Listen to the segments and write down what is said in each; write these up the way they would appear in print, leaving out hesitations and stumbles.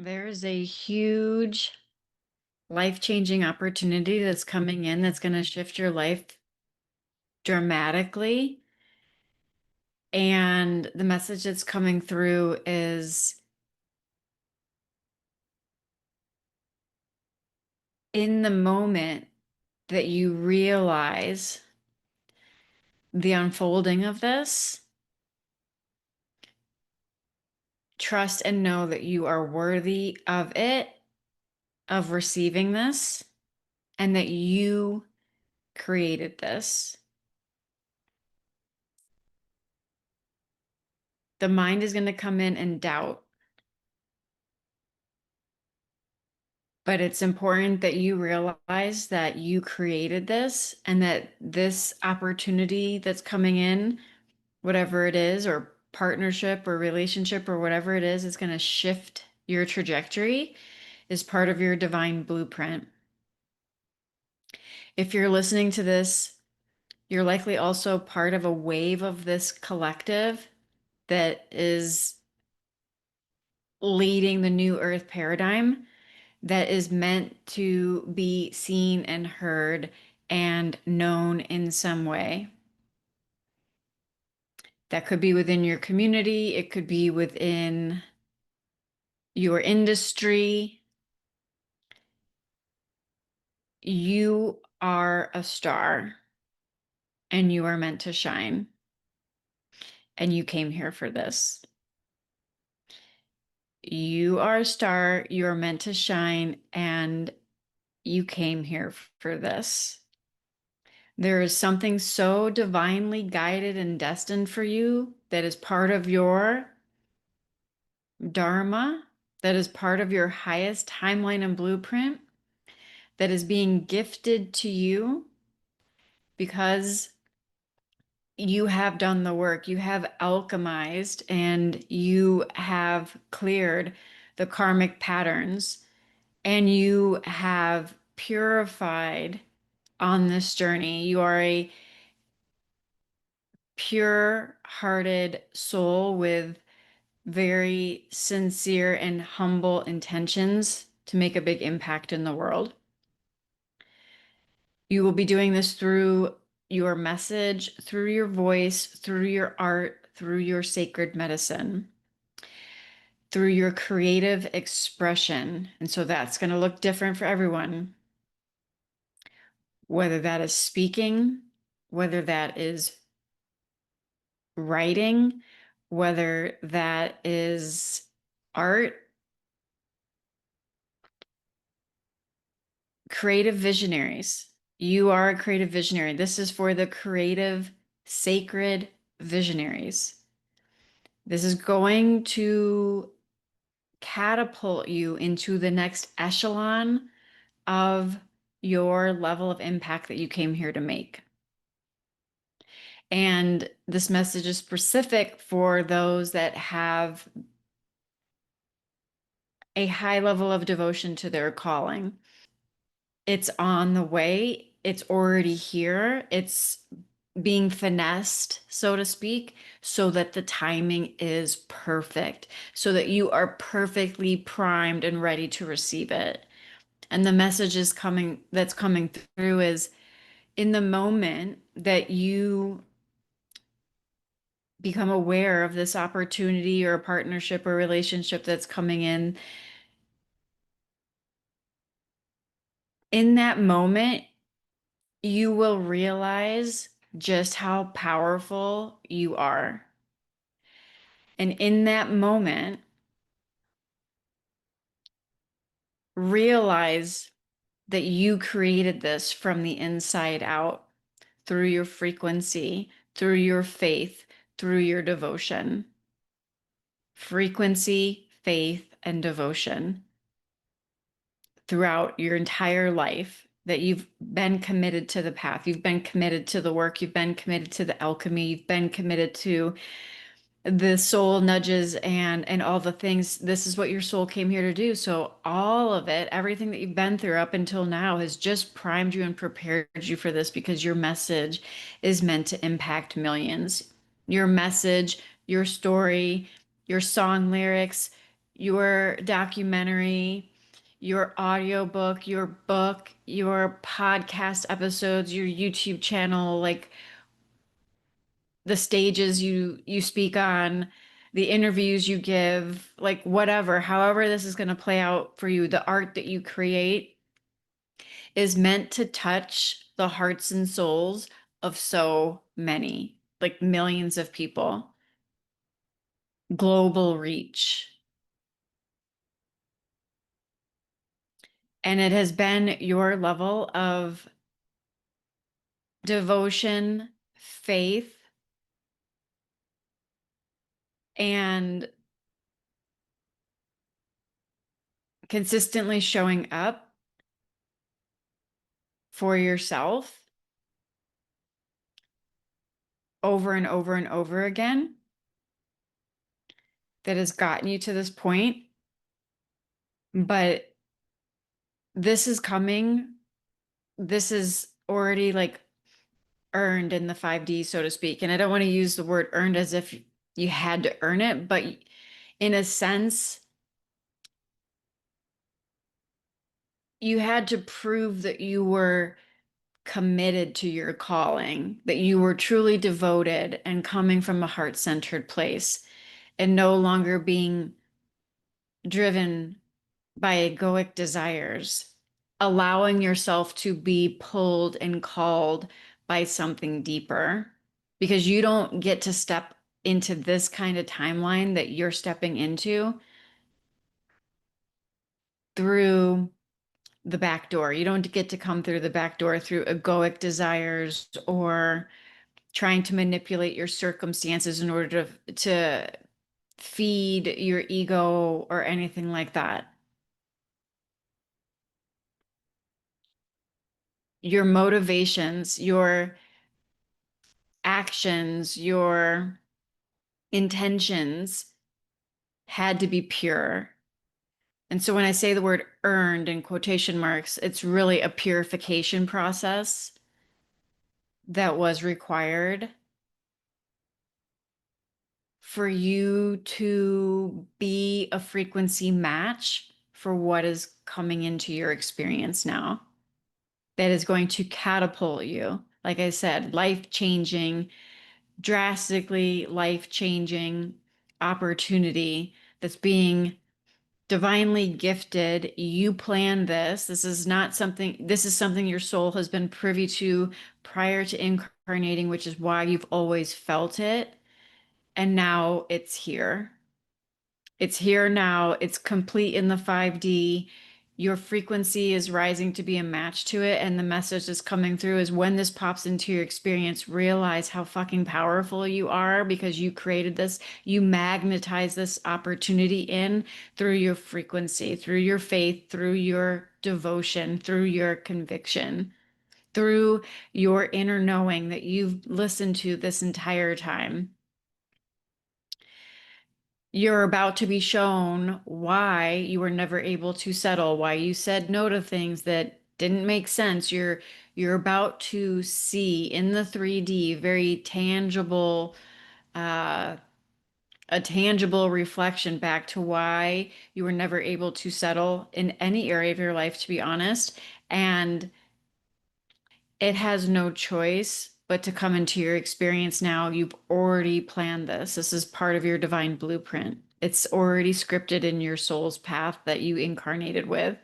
There is a huge life-changing opportunity that's coming in that's going to shift your life dramatically. And the message that's coming through is in the moment that you realize the unfolding of this, trust and know that you are worthy of it, of receiving this, and that you created this. The mind is going to come in and doubt. But it's important that you realize that you created this and that this opportunity that's coming in, whatever it is, or partnership or relationship or whatever it is going to shift your trajectory, is part of your divine blueprint. If you're listening to this, you're likely also part of a wave of this collective that is leading the new earth paradigm that is meant to be seen and heard and known in some way. That could be within your community, it could be within your industry. You are a star and you are meant to shine. And you came here for this. You are a star, you are meant to shine, and you came here for this. There is something so divinely guided and destined for you that is part of your dharma, that is part of your highest timeline and blueprint, that is being gifted to you because you have done the work, you have alchemized, and you have cleared the karmic patterns, and you have purified on this journey. You are a pure-hearted soul with very sincere and humble intentions to make a big impact in the world. You will be doing this through your message, through your voice, through your art, through your sacred medicine, through your creative expression. And so that's going to look different for everyone, whether that is speaking, whether that is writing, whether that is art. Creative visionaries. You are a creative visionary. This is for the creative, sacred visionaries. This is going to catapult you into the next echelon of your level of impact that you came here to make. And this message is specific for those that have a high level of devotion to their calling. It's on the way. It's already here. It's being finessed, so to speak, so that the timing is perfect, so that you are perfectly primed and ready to receive it. And the message that's coming through is in the moment that you become aware of this opportunity or a partnership or relationship that's coming in that moment, you will realize just how powerful you are. And in that moment, realize that you created this from the inside out through your frequency, through your faith, through your devotion. Frequency, faith, and devotion throughout your entire life, that you've been committed to the path, you've been committed to the work, you've been committed to the alchemy, you've been committed to the soul nudges and all the things. This is what your soul came here to do. So all of it, everything that you've been through up until now has just primed you and prepared you for this because your message is meant to impact millions. Your message, your story, your song lyrics, your documentary, your audiobook, your book, your podcast episodes, your YouTube channel, like the stages you speak on, the interviews you give, like whatever, however this is going to play out for you, the art that you create is meant to touch the hearts and souls of so many, like millions of people, global reach. And it has been your level of devotion, faith, and consistently showing up for yourself over and over and over again that has gotten you to this point. But this is coming. This is already like earned in the 5D, so to speak. And I don't want to use the word earned as if you had to earn it, but in a sense, you had to prove that you were committed to your calling, that you were truly devoted and coming from a heart-centered place and no longer being driven by egoic desires, allowing yourself to be pulled and called by something deeper, because you don't get to step into this kind of timeline that you're stepping into through the back door. You don't get to come through the back door through egoic desires or trying to manipulate your circumstances in order to feed your ego or anything like that. Your motivations, your actions, your intentions had to be pure. And so when I say the word earned in quotation marks, it's really a purification process that was required for you to be a frequency match for what is coming into your experience now. That is going to catapult you. Like I said, life-changing, drastically life-changing opportunity that's being divinely gifted. You plan this. This is something your soul has been privy to prior to incarnating, which is why you've always felt it. And now it's here. It's here now. It's complete in the 5D. Your frequency is rising to be a match to it. And the message that's coming through is when this pops into your experience, realize how fucking powerful you are because you created this. You magnetize this opportunity in through your frequency, through your faith, through your devotion, through your conviction, through your inner knowing that you've listened to this entire time. You're about to be shown why you were never able to settle, why you said no to things that didn't make sense. You're about to see in the 3D very tangible, uh, a tangible reflection back to why you were never able to settle in any area of your life, to be honest. And it has no choice but to come into your experience now. You've already planned this. This is part of your divine blueprint. It's already scripted in your soul's path that you incarnated with.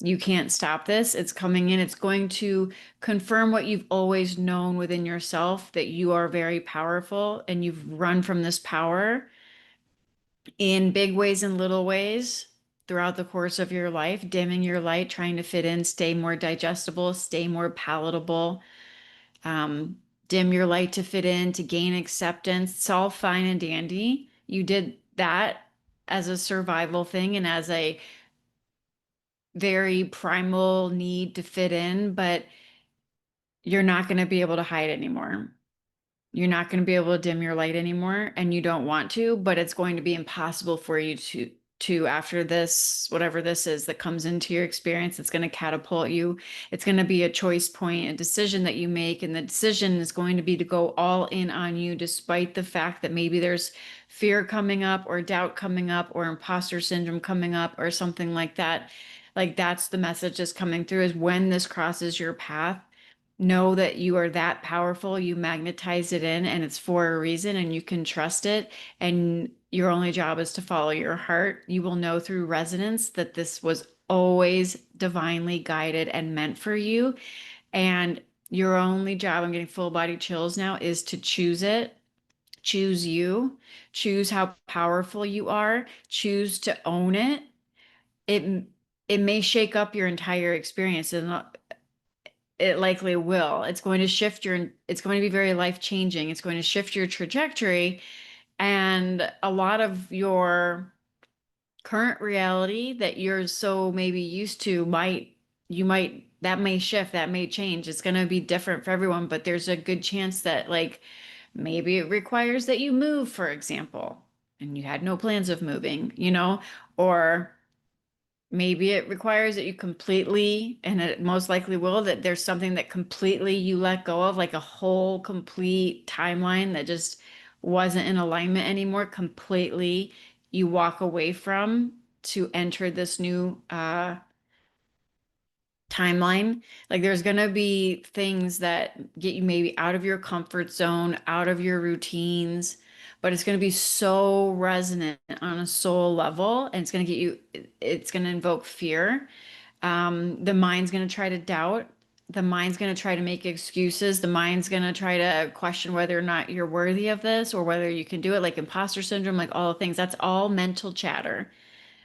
You can't stop this. It's coming in. It's going to confirm what you've always known within yourself, that you are very powerful and you've run from this power in big ways and little ways throughout the course of your life, dimming your light, trying to fit in, stay more digestible, stay more palatable, um, dim your light to fit in, to gain acceptance. It's all fine and dandy. You did that as a survival thing and as a very primal need to fit in, but you're not going to be able to hide anymore. You're not going to be able to dim your light anymore, and you don't want to, but it's going to be impossible for you to after this, whatever this is that comes into your experience, it's going to catapult you. It's going to be a choice point, a decision that you make, and the decision is going to be to go all in on you, despite the fact that maybe there's fear coming up, or doubt coming up, or imposter syndrome coming up, or something like that. Like that's the message that's coming through, is when this crosses your path, know that you are that powerful. You magnetize it in, and it's for a reason, and you can trust it. And your only job is to follow your heart. You will know through resonance that this was always divinely guided and meant for you. And your only job, I'm getting full body chills now, is to choose it. Choose you. Choose how powerful you are. Choose to own it. It it may shake up your entire experience, and it likely will. It's going to shift your, it's going to be very life changing. It's going to shift your trajectory, and a lot of your current reality that you're so maybe used to that may shift, that may change. It's going to be different for everyone, but there's a good chance that like maybe it requires that you move, for example, and you had no plans of moving, or maybe it requires that you completely, and it most likely will, that there's something that completely you let go of, like a whole complete timeline that just wasn't in alignment anymore, completely you walk away from to enter this new timeline. Like there's going to be things that get you maybe out of your comfort zone, out of your routines, but it's going to be so resonant on a soul level, and it's going to get you, it's going to invoke fear. The mind's going to try to doubt. The mind's going to try to make excuses. The mind's going to try to question whether or not you're worthy of this, or whether you can do it, like imposter syndrome, like all the things. That's all mental chatter.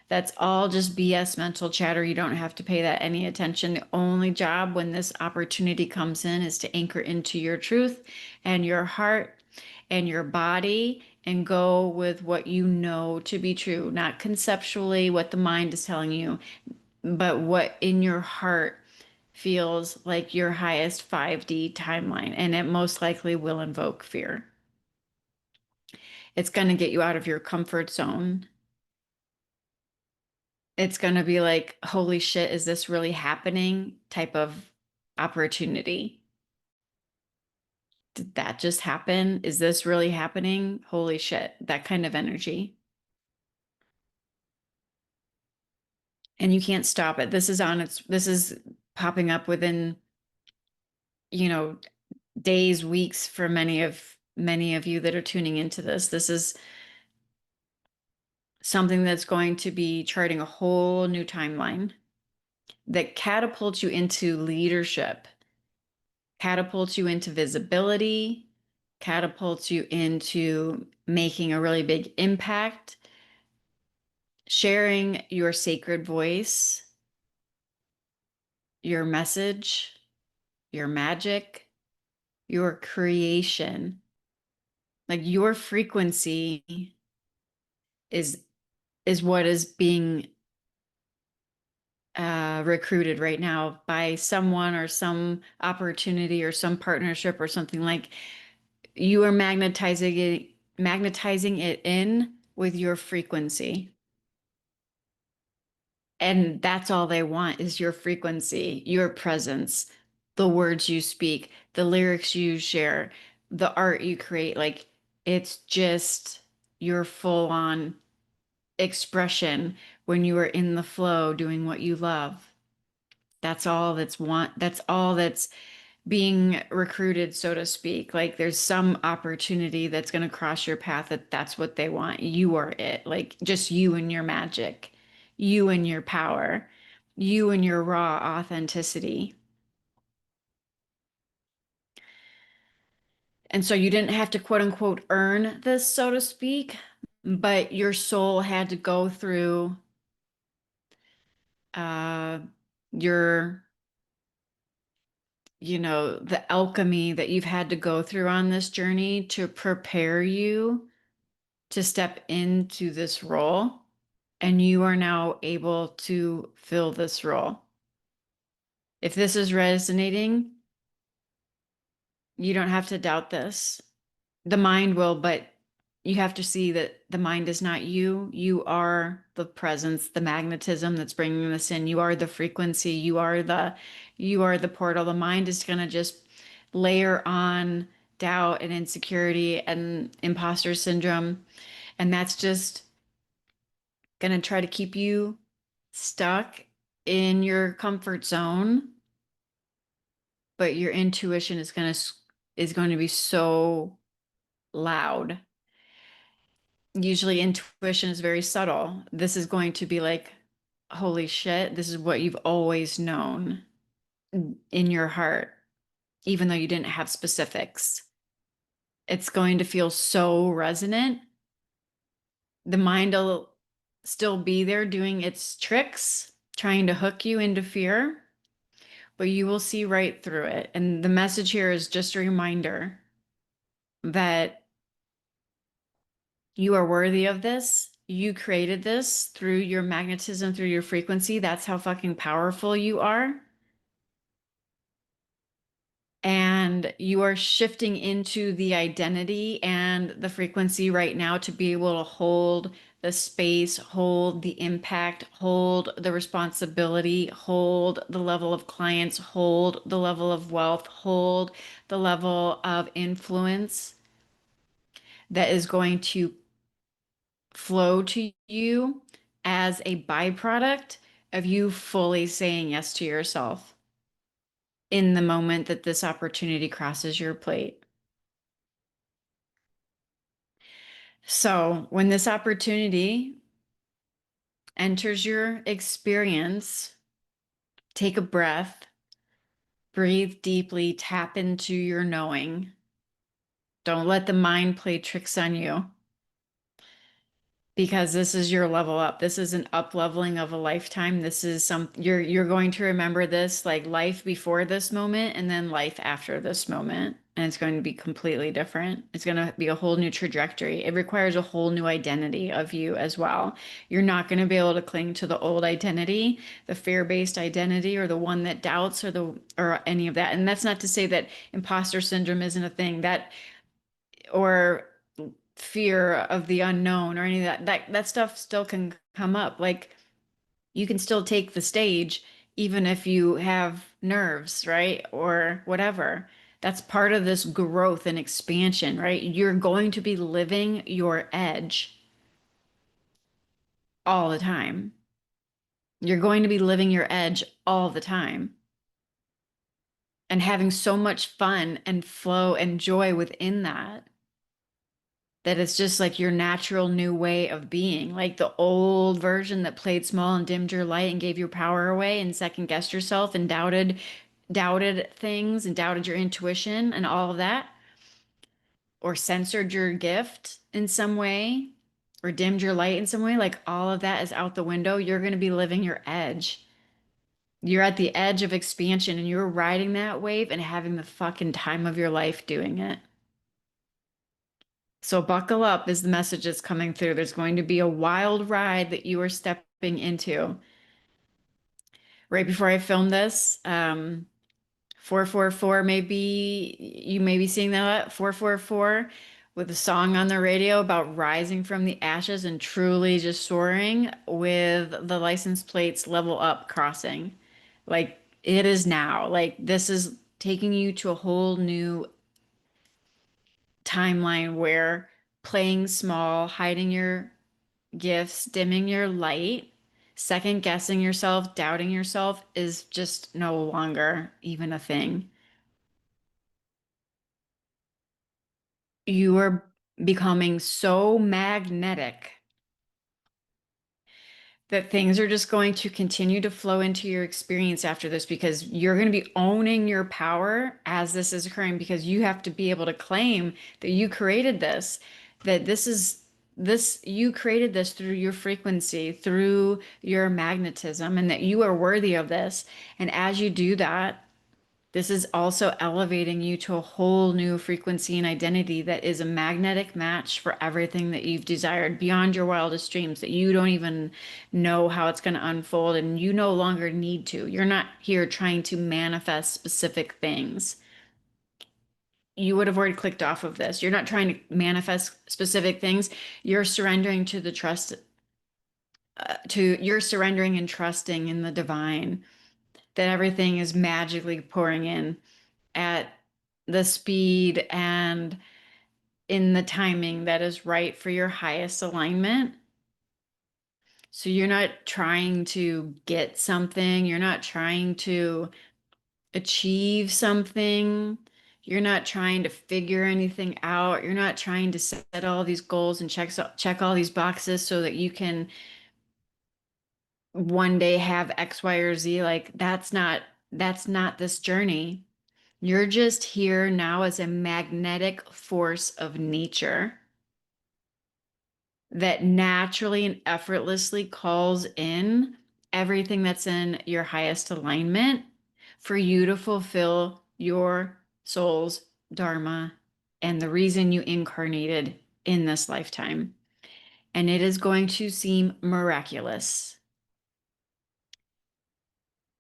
That's all just BS mental chatter. You don't have to pay that any attention. The only job when this opportunity comes in is to anchor into your truth and your heart and your body, and go with what you know to be true, not conceptually what the mind is telling you, but what in your heart feels like your highest 5D timeline. And it most likely will invoke fear. It's going to get you out of your comfort zone. It's going to be like, holy shit, is this really happening type of opportunity. Did that just happen? Is this really happening? Holy shit, that kind of energy. And you can't stop it. This is popping up within, you know, days, weeks for many of you that are tuning into this. This is something that's going to be charting a whole new timeline that catapults you into leadership, catapults you into visibility, catapults you into making a really big impact, sharing your sacred voice, your message, your magic, your creation. Like your frequency is what is being recruited right now by someone, or some opportunity, or some partnership, or something. Like you are magnetizing it in with your frequency. And that's all they want, is your frequency, your presence, the words you speak, the lyrics you share, the art you create. Like it's just your full on expression when you are in the flow doing what you love. That's all that's being recruited, so to speak. Like there's some opportunity that's going to cross your path that's what they want. You are it. Like just you and your magic, you and your power, you and your raw authenticity. And so you didn't have to quote unquote earn this, so to speak, but your soul had to go through uh your, the alchemy that you've had to go through on this journey to prepare you to step into this role. And you are now able to fill this role. If this is resonating, you don't have to doubt this. The mind will, but you have to see that the mind is not you. You are the presence, the magnetism that's bringing this in. You are the frequency. You are the portal. The mind is going to just layer on doubt and insecurity and imposter syndrome. And that's just going to try to keep you stuck in your comfort zone. But your intuition is going to be so loud. Usually intuition is very subtle. This is going to be like, holy shit, this is what you've always known in your heart, even though you didn't have specifics. It's going to feel so resonant. The mind will still be there doing its tricks, trying to hook you into fear, but you will see right through it. And the message here is just a reminder that you are worthy of this. You created this through your magnetism, through your frequency. That's how fucking powerful you are. And you are shifting into the identity and the frequency right now to be able to hold the space, hold the impact, hold the responsibility, hold the level of clients, hold the level of wealth, hold the level of influence that is going to flow to you as a byproduct of you fully saying yes to yourself in the moment that this opportunity crosses your plate. So, when this opportunity enters your experience, take a breath, breathe deeply, tap into your knowing. Don't let the mind play tricks on you. Because this is your level up. This is an up leveling of a lifetime. This is you're going to remember this like life before this moment and then life after this moment. And it's going to be completely different. It's going to be a whole new trajectory. It requires a whole new identity of you as well. You're not going to be able to cling to the old identity, the fear-based identity, or the one that doubts, or any of that. And that's not to say that imposter syndrome isn't a thing that, or fear of the unknown or any of that stuff still can come up. Like you can still take the stage even if you have nerves, right? Or whatever. That's part of this growth and expansion, right? You're going to be living your edge all the time. You're going to be living your edge all the time and having so much fun and flow and joy within that. That it's just like your natural new way of being, like the old version that played small and dimmed your light and gave your power away and second guessed yourself and doubted things and doubted your intuition and all of that, or censored your gift in some way, or dimmed your light in some way, like all of that is out the window. You're going to be living your edge. You're at the edge of expansion and you're riding that wave and having the fucking time of your life doing it. So buckle up as the message is coming through. There's going to be a wild ride that you are stepping into. Right before I filmed this, 444, maybe you may be seeing that 444 with a song on the radio about rising from the ashes and truly just soaring with the license plates level up crossing. Like it is now. Like this is taking you to a whole new timeline where playing small, hiding your gifts, dimming your light, second guessing yourself, doubting yourself is just no longer even a thing. You are becoming so magnetic that things are just going to continue to flow into your experience after this because you're going to be owning your power as this is occurring because you have to be able to claim that you created this, that you created this through your frequency, through your magnetism, and that you are worthy of this. And as you do that, this is also elevating you to a whole new frequency and identity that is a magnetic match for everything that you've desired beyond your wildest dreams, that you don't even know how it's going to unfold and you no longer need to. You're not here trying to manifest specific things. you would have already clicked off of this. You're not trying to manifest specific things. You're surrendering to the trust, you're surrendering and trusting in the divine, that everything is magically pouring in at the speed and in the timing that is right for your highest alignment. So you're not trying to get something, you're not trying to achieve something, you're not trying to figure anything out, you're not trying to set all these goals and check all these boxes so that you can one day have X, Y, or Z. Like that's not this journey. You're just here now as a magnetic force of nature that naturally and effortlessly calls in everything that's in your highest alignment for you to fulfill your soul's dharma and the reason you incarnated in this lifetime. And it is going to seem miraculous.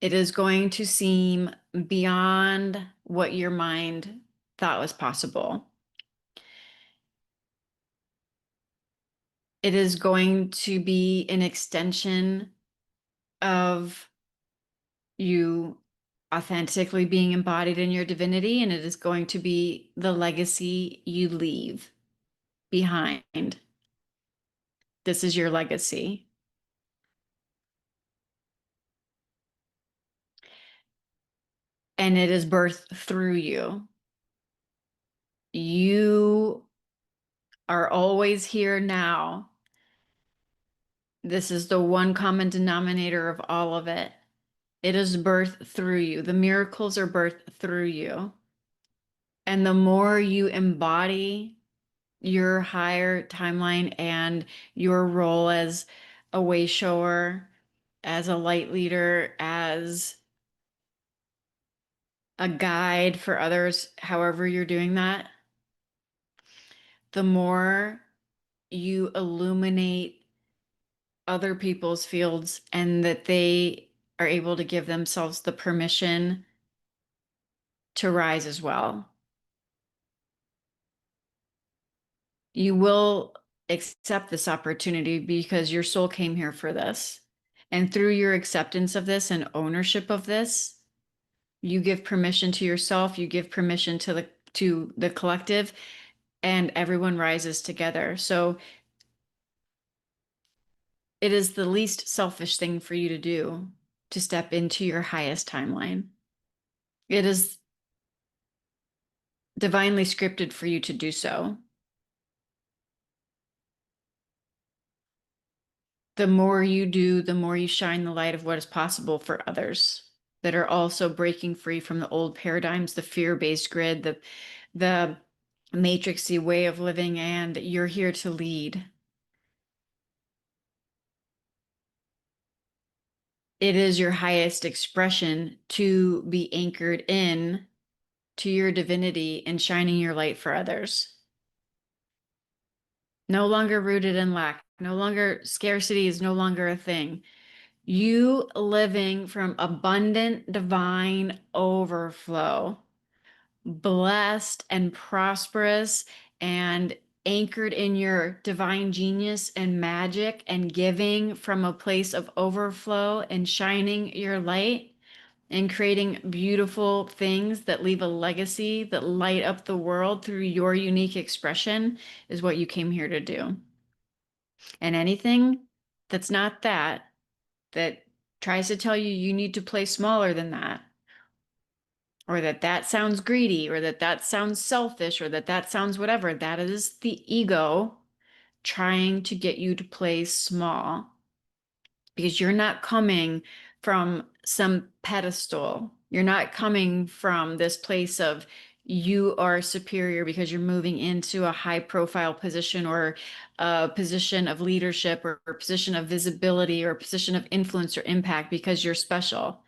It is going to seem beyond what your mind thought was possible. It is going to be an extension of you authentically being embodied in your divinity, and it is going to be the legacy you leave behind. This is your legacy. And it is birthed through you. You are always here now. This is the one common denominator of all of it. It is birthed through you. The miracles are birthed through you. And the more you embody your higher timeline and your role as a way shower, as a light leader, as a guide for others, however you're doing that, the more you illuminate other people's fields and that they are able to give themselves the permission to rise as well. You will accept this opportunity because your soul came here for this. And through your acceptance of this and ownership of this, you give permission to yourself, you give permission to the collective, and everyone rises together. So it is the least selfish thing for you to do to step into your highest timeline. It is divinely scripted for you to do so. The more you do, the more you shine the light of what is possible for others that are also breaking free from the old paradigms, the fear-based grid, the matrixy way of living, and you're here to lead. It is your highest expression to be anchored in to your divinity and shining your light for others. No longer rooted in lack, no longer scarcity is no longer a thing. You living from abundant divine overflow, blessed and prosperous and anchored in your divine genius and magic and giving from a place of overflow and shining your light and creating beautiful things that leave a legacy that light up the world through your unique expression is what you came here to do. And anything that's not that, that tries to tell you you need to play smaller than that, or that that sounds greedy, or that that sounds selfish, or that that sounds whatever, that is the ego trying to get you to play small, because you're not coming from some pedestal. You're not coming from this place of you are superior because you're moving into a high profile position or a position of leadership or a position of visibility or a position of influence or impact because you're special.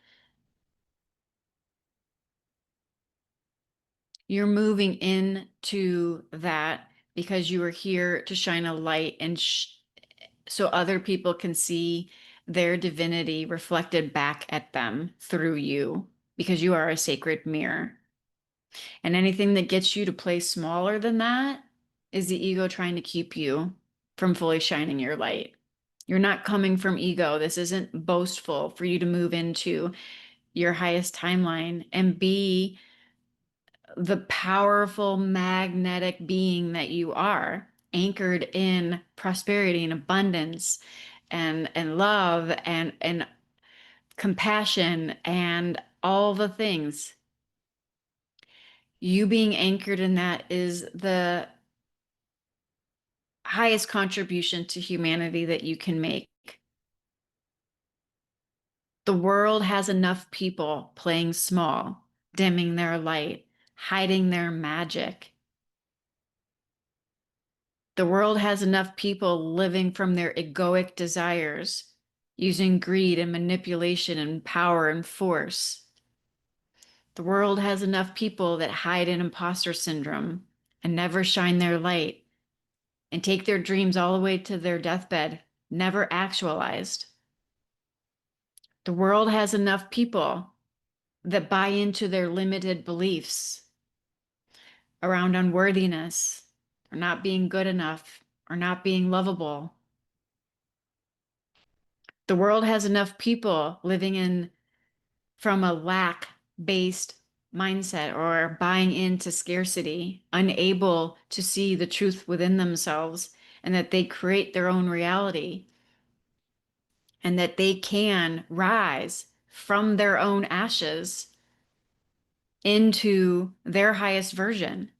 You're moving into that because you are here to shine a light and so other people can see their divinity reflected back at them through you because you are a sacred mirror. And anything that gets you to play smaller than that is the ego trying to keep you from fully shining your light. You're not coming from ego. This isn't boastful for you to move into your highest timeline and be the powerful magnetic being that you are, anchored in prosperity and abundance and love and compassion and all the things. You being anchored in that is the highest contribution to humanity that you can make. The world has enough people playing small, dimming their light, hiding their magic. The world has enough people living from their egoic desires, using greed and manipulation and power and force. The world has enough people that hide in imposter syndrome and never shine their light and take their dreams all the way to their deathbed, never actualized. The world has enough people that buy into their limited beliefs around unworthiness, or not being good enough, or not being lovable. The world has enough people living in from a lack-based mindset or buying into scarcity, unable to see the truth within themselves and that they create their own reality and that they can rise from their own ashes into their highest version.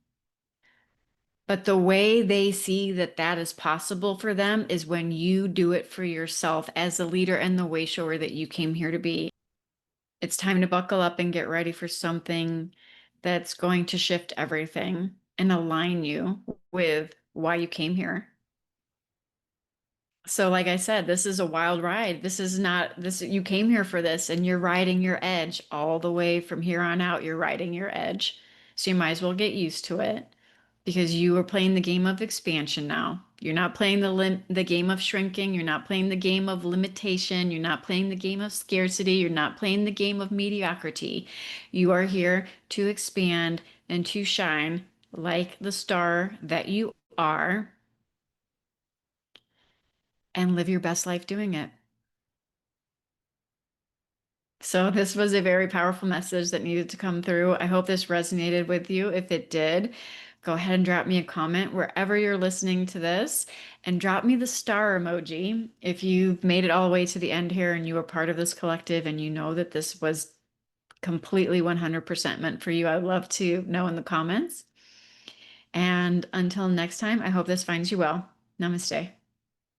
But the way they see that that is possible for them is when you do it for yourself as the leader and the way shower that you came here to be. It's time to buckle up and get ready for something that's going to shift everything and align you with why you came here. So like I said, this is a wild ride. This is not this you came here for this and you're riding your edge all the way from here on out. You're riding your edge. So you might as well get used to it because you are playing the game of expansion now. You're not playing the game of shrinking. You're not playing the game of limitation. You're not playing the game of scarcity. You're not playing the game of mediocrity. You are here to expand and to shine like the star that you are and live your best life doing it. So this was a very powerful message that needed to come through. I hope this resonated with you. If it did, go ahead and drop me a comment wherever you're listening to this and drop me the star emoji if you've made it all the way to the end here and you are part of this collective and you know that this was completely 100% meant for you. I'd love to know in the comments. And until next time, I hope this finds you well. Namaste.